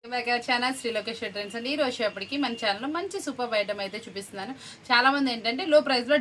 Channel శ్రీలోకేష్ trends అండి. ఈ రోజు వచ్చేప్పటికి మన ఛానల్లో మంచి సూపర్ ఐటమ్ అయితే చూపిస్తున్నాను. చాలా మంది ఏంటంటే లో ప్రైస్లో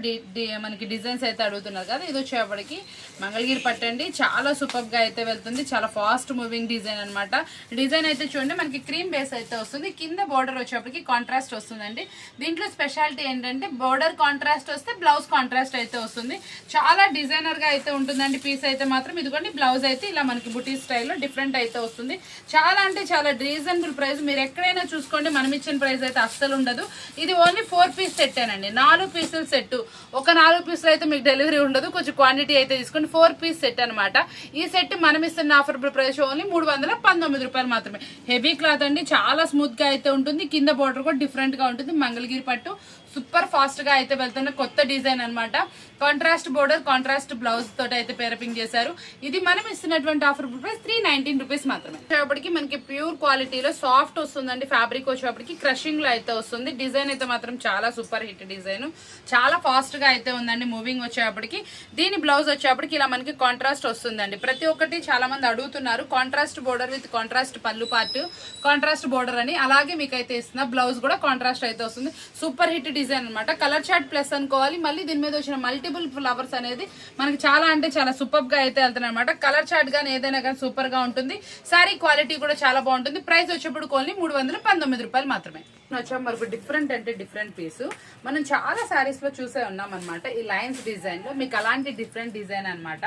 మనకి డిజైన్స్ అయితే అడుగుతున్నారు కదా. ఇది వచ్చేప్పటికి మంగళగిరి పట్టండి. చాలా సూపర్గా అయితే వెళ్తుంది. చాలా ఫాస్ట్ మూవింగ్ డిజైన్ అనమాట. డిజైన్ అయితే చూడండి, మనకి క్రీమ్ బేస్ అయితే వస్తుంది. కింద బోర్డర్ వచ్చేప్పటికి కాంట్రాస్ట్ వస్తుందండి. దీంట్లో స్పెషాలిటీ ఏంటంటే బోర్డర్ కాంట్రాస్ట్ వస్తే బ్లౌజ్ కాంట్రాస్ట్ అయితే వస్తుంది. చాలా డిజైనర్గా అయితే ఉంటుందండి. పీస్ అయితే మాత్రం ఇదిగోండి, బ్లౌజ్ అయితే ఇలా మనకి బుటీ స్టైల్లో డిఫరెంట్ అయితే వస్తుంది. చాలా అంటే చాలా రీజనబుల్ ప్రైస్. మీరు ఎక్కడైనా చూసుకోండి, మనం ఇచ్చిన ప్రైస్ అయితే అస్సలు ఉండదు. ఇది ఓన్లీ 4 పీస్ సెట్ ఏనండి. 4 పీసుల సెట్. ఒక 4 పీసులు అయితే మీకు డెలివరీ ఉండదు. కొంచెం క్వాంటిటీ అయితే తీసుకోండి. 4 పీస్ సెట్ అనమాట. ఈ సెట్ మనం ఇస్తున్న ఆఫర్బుల్ ప్రైస్ ఓన్లీ 319 రూపాయలు మాత్రమే. హెవీ క్లాత్ అండి. చాలా స్మూత్ గా అయితే ఉంటుంది. కింద బోర్డర్ కూడా డిఫరెంట్ గా ఉంటుంది. మంగళగిరి పట్టు సూపర్ ఫాస్ట్ గా అయితే వెళ్తున్న కొత్త డిజైన్ అనమాట. కాంట్రాస్ట్ బోర్డర్, కాంట్రాస్ట్ బ్లౌజ్ తోటి అయితే పేరపింగ్ చేశారు. ఇది మనం ఇస్తున్నటువంటి ఆఫర్ ప్రైస్ 319 రూపీస్ మాత్రమే. వచ్చేప్పటికి మనకి ప్యూర్ క్వాలిటీలో సాఫ్ట్ వస్తుందండి. ఫ్యాబ్రిక్ వచ్చేప్పటికి క్రషింగ్ లో అయితే వస్తుంది. డిజైన్ అయితే మాత్రం చాలా సూపర్ హిట్ డిజైన్. చాలా ఫాస్ట్ గా అయితే ఉందండి మూవింగ్ వచ్చేప్పటికి. దీని బ్లౌజ్ వచ్చేప్పటికి ఇలా మనకి కాంట్రాస్ట్ వస్తుందండి. ప్రతి ఒక్కటి చాలా మంది అడుగుతున్నారు. కాంట్రాస్ట్ బోర్డర్ విత్ కాంట్రాస్ట్ పళ్ళు పార్ట్, కాంట్రాస్ట్ బోర్డర్ అని. అలాగే మీకు అయితే ఇస్తున్న బ్లౌజ్ కూడా కాంట్రాస్ట్ అయితే వస్తుంది. సూపర్ హిట్ డిజైన్ అనమాట. కలర్ చార్ట్ ప్లస్ అనుకోవాలి. మళ్ళీ దీని మీద వచ్చిన మల్టిపుల్ ఫ్లవర్స్ అనేది మనకి చాలా అంటే చాలా సూపర్ గా అయితే వెళ్తున్నాయి అనమాట. కలర్ చార్ట్ గానీ ఏదైనా కానీ సూపర్ గా ఉంటుంది. సారీ క్వాలిటీ కూడా చాలా బాగుంటుంది. ప్రైస్ వచ్చేప్పుడు ఓన్లీ 319 రూపాయలు మాత్రమే. వచ్చాం మరొక డిఫరెంట్ అంటే డిఫరెంట్ పీసు. మనం చాలా సారీస్ లో చూసే ఉన్నాం అనమాట. ఈ లైన్స్ డిజైన్ లో మీకు అలాంటి డిఫరెంట్ డిజైన్ అనమాట.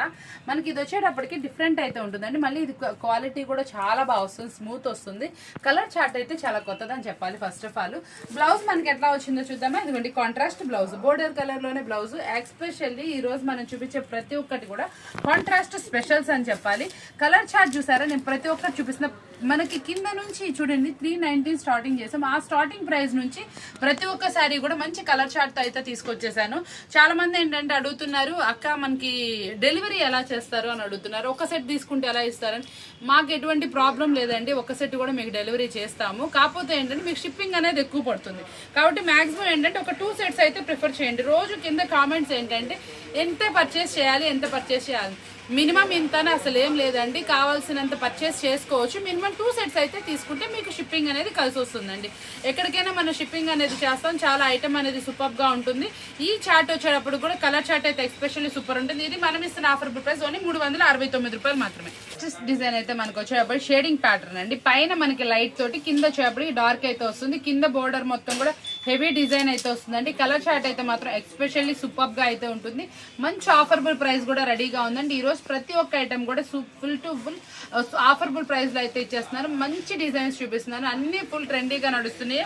మనకి ఇది వచ్చేటప్పటికి డిఫరెంట్ అయితే ఉంటుందండి. మళ్ళీ ఇది క్వాలిటీ కూడా చాలా బాగా వస్తుంది. స్మూత్ వస్తుంది. కలర్ చార్ట్ అయితే చాలా కొత్తదని చెప్పాలి. ఫస్ట్ ఆఫ్ ఆల్ బ్లౌజ్ మనకి ఎట్లా వచ్చిందో చూద్దామా. ఇదిగోండి కాంట్రాస్ట్ బ్లౌజ్, బోర్డర్ కలర్ లోనే బ్లౌజ్. ఎక్స్పెషల్లీ ఈ రోజు మనం చూపించే ప్రతి ఒక్కటి కూడా కాంట్రాస్ట్ స్పెషల్స్ అని చెప్పాలి. కలర్ చార్ట్ చూసారా, నేను ప్రతి ఒక్కటి చూపిస్తున్న. మనకి కింద నుంచి చూడండి 319 స్టార్టింగ్ చేసాం. ఆ స్టార్టింగ్ ప్రైస్ నుంచి ప్రతి ఒక్క సారీ కూడా మంచి కలర్ చార్ట్ తో అయితే తీసుకొచ్చేసాను. చాలా మంది ఏంటంటే అడుగుతున్నారు, అక్క మనకి డెలివరీ ఎలా చేస్తారు అని అడుగుతున్నారు. ఒక సెట్ తీసుకుంటే ఎలా ఇస్తారని. మాకు ఎటువంటి ప్రాబ్లం లేదండి. ఒక సెట్ కూడా మీకు డెలివరీ చేస్తాము. కాకపోతే ఏంటంటే మీకు షిప్పింగ్ అనేది ఎక్కువ పడుతుంది. కాబట్టి మాక్సిమం ఏంటంటే ఒక 2 సెట్స్ అయితే ప్రిఫర్ చేయండి. రోజు కింద కామెంట్స్ ఏంటంటే ఎంత పర్చేస్ చేయాలి. మినిమం ఇంతనే అసలు ఏం లేదండి. కావాల్సినంత పర్చేస్ చేసుకోవచ్చు. మినిమం 2 సెట్స్ అయితే తీసుకుంటే మీకు షిప్పింగ్ అనేది కలిసి వస్తుందండి. ఎక్కడికైనా మన షిప్పింగ్ అనేది చేస్తాం. చాలా ఐటమ్ అనేది సూపర్ గా ఉంటుంది. ఈ చార్ట్ వచ్చేటప్పుడు కూడా కలర్ చార్ట్ అయితే ఎస్పెషల్లీ సూపర్ ఉంటుంది. ఇది మనం ఇస్తున్న ఆఫర్ ప్రైస్ ఓన్లీ 369 రూపాయలు మాత్రమే. డిజైన్ అయితే మనకు వచ్చేటప్పుడు షేడింగ్ ప్యాటర్న్ అండి. పైన మనకి లైట్ తోటి, కింద వచ్చేటప్పుడు డార్క్ అయితే వస్తుంది. కింద బోర్డర్ మొత్తం కూడా హెవీ డిజైన్ అయితే వస్తుందండి. కలర్ చార్ట్ అయితే మాత్రం ఎస్పెషల్లీ సూపర్ గా అయితే ఉంటుంది. మంచి ఆఫర్బుల్ ప్రైస్ కూడా రెడీగా ఉందండి. ఈ రోజు ప్రతి ఒక్క ఐటమ్ కూడా full to full affordable price లో అయితే ఇచ్చేస్తున్నారు. మంచి డిజైన్స్ చూపిస్తున్నారు. అన్ని ఫుల్ ట్రెండీగా నడుస్తున్నాయి.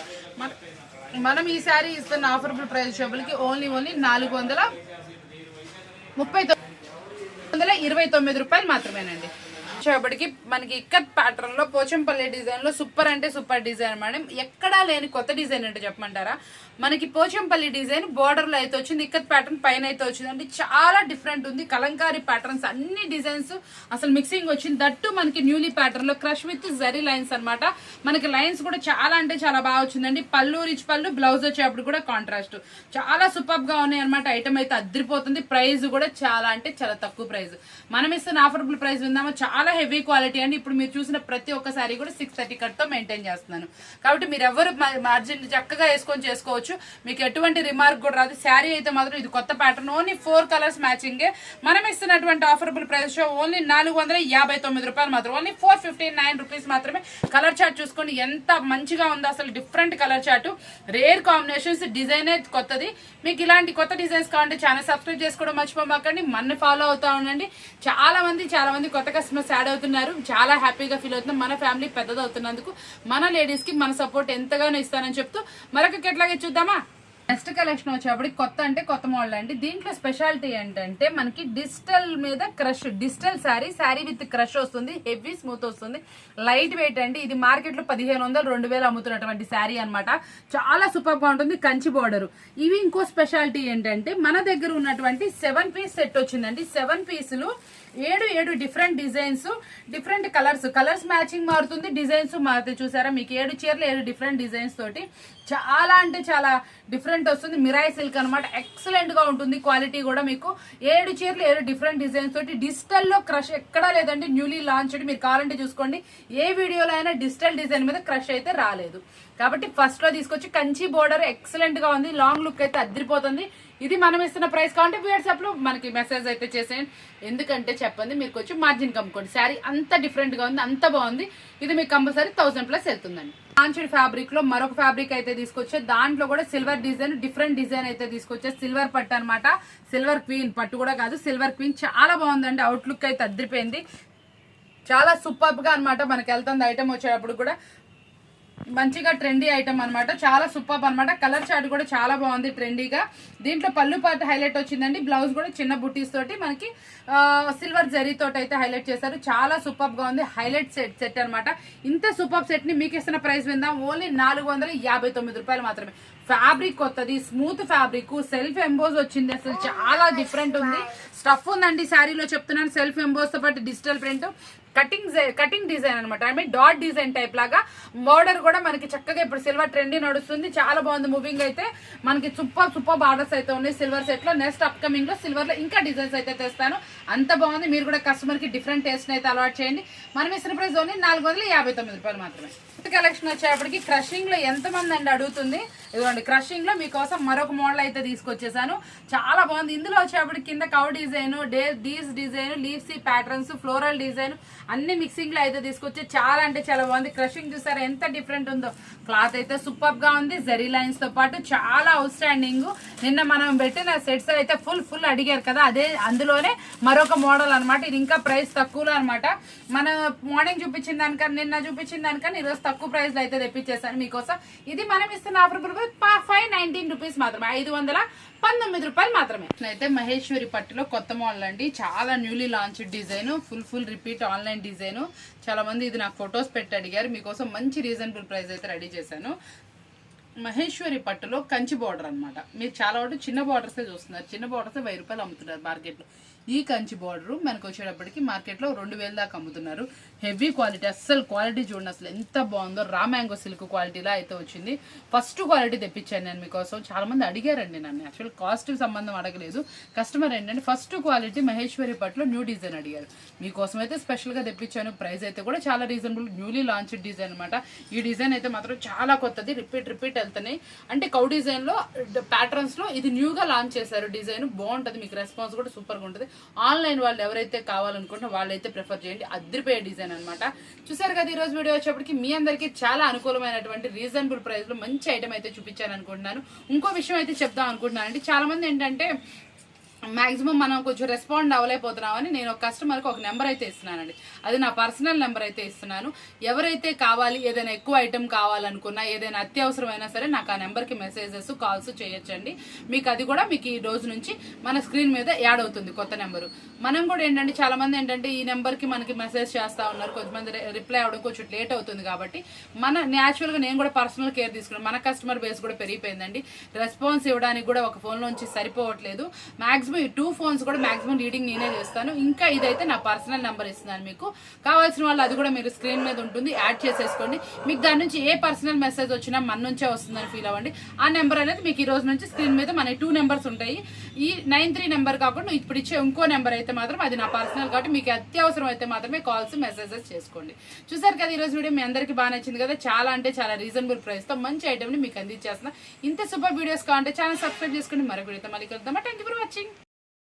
మనం ఈసారి ఇస్తున్న ఆఫర్బుల్ ప్రైస్ షోపులకి ఓన్లీ 429 రూపాయలు మాత్రమేనండి. వచ్చేప్పటికి మనకి ఇక్కత్ ప్యాటర్న్ లో పోచంపల్లి డిజైన్ లో సూపర్ అంటే సూపర్ డిజైన్ మేడం. ఎక్కడా లేని కొత్త డిజైన్ అంటే చెప్పమంటారా. మనకి పోచంపల్లి డిజైన్ బోర్డర్ లో అయితే వచ్చింది. ఇక్కత్ ప్యాటర్న్ పైన అయితే వచ్చింది అంటే చాలా డిఫరెంట్ ఉంది. కలంకారీ ప్యాటర్న్స్ అన్ని డిజైన్స్ అసలు మిక్సింగ్ వచ్చింది. దట్టు మనకి న్యూలీ ప్యాటర్న్ లో క్రష్ విత్ జరీ లైన్స్ అనమాట. మనకి లైన్స్ కూడా చాలా అంటే చాలా బాగా వచ్చిందండి. పళ్ళు రిచ్ పళ్ళు, బ్లౌజ్ వచ్చేప్పుడు కూడా కాంట్రాస్ట్ చాలా సూపర్ గా ఉన్నాయి అనమాట. ఐటమ్ అయితే అద్దరిపోతుంది. ప్రైస్ కూడా చాలా అంటే చాలా తక్కువ ప్రైస్. మనం ఇస్తున్న ఆఫర్బుల్ ప్రైస్ విందామా. చాలా హెవీ క్వాలిటీ అండి. ఇప్పుడు మీరు చూసిన ప్రతి ఒక్కసారి కూడా 630 కట్ తో మెయింటైన్ చేస్తున్నాను. కాబట్టి మీరు ఎవరు మార్జిన్ చక్కగా వేసుకొని చేసుకోవచ్చు. మీకు ఎటువంటి రిమార్క్ కూడా రాదు. శారీ అయితే మాత్రం ఇది కొత్త ప్యాటర్న్. Only 4 colours matching. మనం ఇస్తున్నటువంటి ఆఫర్బుల్ ప్రైస్ ఓన్లీ 459 రూపాయలు మాత్రం. ఓన్లీ 459 రూపీస్ మాత్రమే. కలర్ చార్ట్ చూసుకోండి ఎంత మంచిగా ఉందో. అసలు different colour chart, rare combinations, design కొత్తది. మీకు ఇలాంటి కొత్త డిజైన్స్ కావాలంటే ఛానల్ సబ్స్క్రైబ్ చేసుకోవడం మర్చిపోమాకండి. మన ఫాలో అవుతా ఉండండి. చాలా మంది కొత్త కస్టమర్స్ యాడ్ అవుతున్నారు. చాలా హ్యాపీగా ఫీల్ అవుతున్నాం. మన ఫ్యామిలీ పెద్దది అవుతున్నందుకు మన లేడీస్ కి మన సపోర్ట్ ఎంతగానో ఇస్తానని చెప్తూ మరొక కెట్లాగే చూద్దామా. నెక్స్ట్ కలెక్షన్ వచ్చేప్పుడు కొత్త అంటే కొత్త మోడల్ అండి. దీంట్లో స్పెషాలిటీ ఏంటంటే మనకి డిజిటల్ మీద crush, digital sari with crush వస్తుంది. హెవీ స్మూత్ వస్తుంది. లైట్ వెయిట్ అండి. ఇది మార్కెట్ లో 1500 2000 అమ్ముతున్నటువంటి శారీ అనమాట. చాలా సూపర్ గా ఉంటుంది. కంచి బోర్డర్. ఇవి ఇంకో స్పెషాలిటీ ఏంటంటే మన దగ్గర ఉన్నటువంటి 7 పీస్ సెట్ వచ్చిందండి. 7 పీసులు ఏడు different designs, different colours matching మారుతుంది, డిజైన్స్ మారుతాయి. చూసారా మీకు 7 చీరలు 7 డిఫరెంట్ డిజైన్స్ తోటి చాలా అంటే చాలా డిఫరెంట్ వస్తుంది. మిరాయి సిల్క్ అనమాట, ఎక్సలెంట్ గా ఉంటుంది. క్వాలిటీ కూడా మీకు 7 చీరలు 7 డిఫరెంట్ డిజైన్స్ తోటి. డిజిటల్ లో క్రష్ ఎక్కడా లేదండి, న్యూలీ లాంచ్. మీరు కావాలంటే చూసుకోండి, ఏ వీడియోలో అయినా డిజిటల్ డిజైన్ మీద క్రష్ అయితే రాలేదు. కాబట్టి ఫస్ట్ లో తీసుకొచ్చి కంచి బోర్డర్ ఎక్సలెంట్ గా ఉంది, లాంగ్ లుక్ అయితే అదిరిపోతుంది. ఇది మనం ఇస్తున్న ప్రైస్ కావాలంటే వాట్సాప్ లో మనకి మెసేజ్ అయితే చేసేయండి. ఎందుకంటే చెప్పండి, మీరు కొంచెం మార్జిన్ కమ్ముకోండి. శారీ అంత డిఫరెంట్ గా ఉంది, అంత బాగుంది. ఇది మీకు కంపల్సరీ 1000+ వెళ్తుందండి. లాంచ్డ్ ఫ్యాబ్రిక్ లో మరొక ఫ్యాబ్రిక్ అయితే తీసుకొచ్చే, దాంట్లో కూడా సిల్వర్ డిజైన్, డిఫరెంట్ డిజైన్ అయితే తీసుకొచ్చే. సిల్వర్ పట్టు అనమాట, సిల్వర్ క్వీన్ పట్టు కూడా కాదు, సిల్వర్ క్వీన్. చాలా బాగుందండి, అవుట్ లుక్ అయితే అదిరిపోయింది. చాలా సూపర్ గా అనమాట మనకి వెళ్తుంది. ఐటమ్ వచ్చేటప్పుడు కూడా మంచిగా ట్రెండీ ఐటమ్ అనమాట, చాలా సూపర్ అనమాట. కలర్ చార్ట్ కూడా చాలా బాగుంది ట్రెండీగా. దీంట్లో పళ్ళు పార్ట్ హైలైట్ వచ్చిందండి, బ్లౌజ్ కూడా చిన్న బుటీస్ తోటి మనకి సిల్వర్ జరీ తోటి అయితే హైలైట్ చేశారు. చాలా సూపర్ గా ఉంది, హైలైట్ సెట్ అనమాట. ఇంత సూపర్ సెట్ ని మీకు ఇస్తున్న ప్రైస్ విందాం, ఓన్లీ 459 రూపాయలు మాత్రమే. ఫ్యాబ్రిక్ కొత్తది, స్మూత్ ఫ్యాబ్రిక్, సెల్ఫ్ ఎంబోజ్ వచ్చింది. అసలు చాలా డిఫరెంట్ ఉంది, స్టఫ్ ఉందండి శారీలో చెప్తున్నాను. సెల్ఫ్ ఎంబోజ్ తో పాటు డిజిటల్ ప్రింట్, కటింగ్ డిజైన్ అనమాట. I mean dot design type లాగా. బోర్డర్ కూడా మనకి చక్కగా ఇప్పుడు సిల్వర్ ట్రెండీ నడుస్తుంది, చాలా బాగుంది. మూవింగ్ అయితే మనకి సూపర్ బార్డర్స్ అయితే ఉన్నాయి సిల్వర్ సెట్ లో. నెక్స్ట్ అప్ కమింగ్ లో సిల్వర్ లో ఇంకా డిజైన్స్ అయితే తెస్తాను, అంత బాగుంది. మీరు కూడా కస్టమర్ కి డిఫరెంట్ టేస్ట్ అయితే అలవాటు చేయండి. మనం ఇస్తున్న ప్రైస్ ఓన్లీ 459 రూపాయలు మాత్రమే. కలెక్షన్ వచ్చేప్పటికి క్రషింగ్ లో ఎంత మంది అండి అడుగుతుంది, ఇదిగోండి క్రషింగ్ లో మీకోసం మరొక మోడల్ అయితే తీసుకొచ్చేసాను. చాలా బాగుంది. ఇందులో వచ్చేప్పటికి కింద కౌ డిజైన్, డీస్ డిజైన్, లీవ్సీ ప్యాటర్న్స్, ఫ్లోరల్ డిజైన్ అన్ని మిక్సింగ్ లో అయితే తీసుకొచ్చి చాలా అంటే చాలా బాగుంది. క్రషింగ్ చూసారా ఎంత డిఫరెంట్ ఉందో. క్లాత్ అయితే సూపర్ గా ఉంది, జరీ లైన్స్ తో పాటు చాలా అవుట్ స్టాండింగ్. నిన్న మనం పెట్టిన సెట్స్ అయితే ఫుల్ అడిగారు కదా, అదే అందులోనే మరొక మోడల్ అనమాట. ఇది ఇంకా ప్రైస్ తక్కువలో అనమాట. మన మార్నింగ్ చూపించిన దానికన్నా నిన్న చూపించిన దానికన్నా ఈరోజు తక్కువ ప్రైస్ లో అయితే తెప్పించేసాను మీకోసం. ఇది మనం ఇస్తున్న ఆఫర్ 519 రూపీస్ మాత్రమే, 519 రూపాయలు మాత్రమే. అయితే మహేశ్వరి పట్టులో కొత్త మోడల్ అండి, చాలా newly launch design, full repeat online design. చాలా మంది ఇది నాకు ఫొటోస్ పెట్టి అడిగారు, మీకోసం మంచి రీజనబుల్ ప్రైస్ అయితే రెడీ చేశాను. మహేశ్వరి పట్టులో కంచి బార్డర్ అనమాట. మీరు చాలా వరకు చిన్న బార్డర్సే చూస్తున్నారు, చిన్న బార్డర్సే 1000 రూపాయలు అమ్ముతున్నారు మార్కెట్లో. ఈ కంచి బార్డర్ మనకు వచ్చేటప్పటికి మార్కెట్లో 2000 దాకా అమ్ముతున్నారు. హెవీ క్వాలిటీ, అస్సలు క్వాలిటీ చూడండి అసలు ఎంత బాగుందో. రా మ్యాంగో సిల్క్ క్వాలిటీలా అయితే వచ్చింది. ఫస్ట్ క్వాలిటీ తెప్పించాను నేను మీకోసం. చాలా మంది అడిగారండి నన్ను, యాక్చువల్ కాస్ట్ సంబంధం అడగలేదు. కస్టమర్ ఏంటంటే ఫస్ట్ క్వాలిటీ మహేశ్వరి పట్టులో న్యూ డిజైన్ అడిగారు, మీకోసం అయితే స్పెషల్గా తెప్పించాను. ప్రైస్ అయితే కూడా చాలా రీజనబుల్, న్యూలీ లాంచ్ డిజైన్ అనమాట. ఈ డిజైన్ అయితే మాత్రం చాలా కొత్తది, రిపీట్ వెళ్తున్నాయి. అంటే కౌ డిజైన్ లో ప్యాటర్న్స్ లో ఇది న్యూగా లాంచ్ చేశారు. డిజైన్ బాగుంటుంది, మీకు రెస్పాన్స్ కూడా సూపర్గా ఉంటుంది. ఆన్లైన్ వాళ్ళు ఎవరైతే కావాలనుకుంటే వాళ్ళైతే ప్రిఫర్ చేయండి, అదిరిపోయే డిజైన్ అనమాట. చూసారు కదా, ఈ రోజు వీడియో వచ్చేప్పటికి మీ అందరికీ చాలా అనుకూలమైనటువంటి రీజనబుల్ ప్రైస్ లో మంచి ఐటమ్ అయితే చూపించాను అనుకుంటున్నాను. ఇంకో విషయం అయితే చెప్దాం అనుకుంటున్నాను అండి, చాలా మంది ఏంటంటే మాక్సిమం మనం కొంచెం రెస్పాండ్ అవ్వలేకపోతున్నామని నేను ఒక కస్టమర్కి ఒక నెంబర్ అయితే ఇస్తున్నానండి. అది నా పర్సనల్ నెంబర్ అయితే ఇస్తున్నాను. ఎవరైతే కావాలి, ఏదైనా ఎక్కువ ఐటమ్ కావాలనుకున్నా, ఏదైనా అత్యవసరమైనా సరే నాకు ఆ నెంబర్కి మెసేజెస్ కాల్స్ చేయొచ్చండి. మీకు అది కూడా మీకు ఈ రోజు నుంచి మన స్క్రీన్ మీద యాడ్ అవుతుంది కొత్త నెంబరు. మనం కూడా ఏంటంటే చాలా మంది ఏంటంటే ఈ నెంబర్కి మనకి మెసేజ్ చేస్తూ ఉన్నారు, కొంతమంది రిప్లై అవ్వడం కొంచెం లేట్ అవుతుంది. కాబట్టి మన న్యాచురల్గా నేను కూడా పర్సనల్ కేర్ తీసుకున్నాను. మన కస్టమర్ బేస్ కూడా పెరిగిపోయిందండి, రెస్పాన్స్ ఇవ్వడానికి కూడా ఒక ఫోన్లోంచి సరిపోవట్లేదు. మాక్సిమం ఈ 2 ఫోన్స్ కూడా మాక్సిమం రీడింగ్ నేనే చేస్తాను. ఇంకా ఇదైతే నా పర్సనల్ నెంబర్ ఇస్తున్నాను, మీకు కావాల్సిన వాళ్ళు అది కూడా మీరు స్క్రీన్ మీద ఉంటుంది, యాడ్ చేసేసుకోండి. మీకు దాని నుంచి ఏ పర్సనల్ మెసేజ్ వచ్చినా మన నుంచే వస్తుందని ఫీల్ అవ్వండి. ఆ నెంబర్ అనేది మీకు ఈ రోజు నుంచి స్క్రీన్ మీద మన 2 నెంబర్స్ ఉంటాయి. ఈ 93 నెంబర్ కాకుండా ఇప్పుడు ఇచ్చే ఇంకో నెంబర్ అయితే మాత్రం అది నా పర్సనల్, కాబట్టి మీకు అత్యవసరం అయితే మాత్రమే కాల్స్ మెసేజెస్ చేసుకోండి. చూసారు కదా, ఈ రోజు వీడియో మీ అందరికీ బాగా నచ్చింది కదా. చాలా అంటే చాలా రీజనబుల్ ప్రైస్ తో మంచి ఐటమ్ ని మీకు అందించేస్తున్నా. ఇంత సూపర్ వీడియోస్ కావాలంటే ఛానల్ సబ్స్క్రైబ్ చేసుకోండి. మరొక వీడియోతో మళ్ళీ కలుద్దామా. Thank you for watching.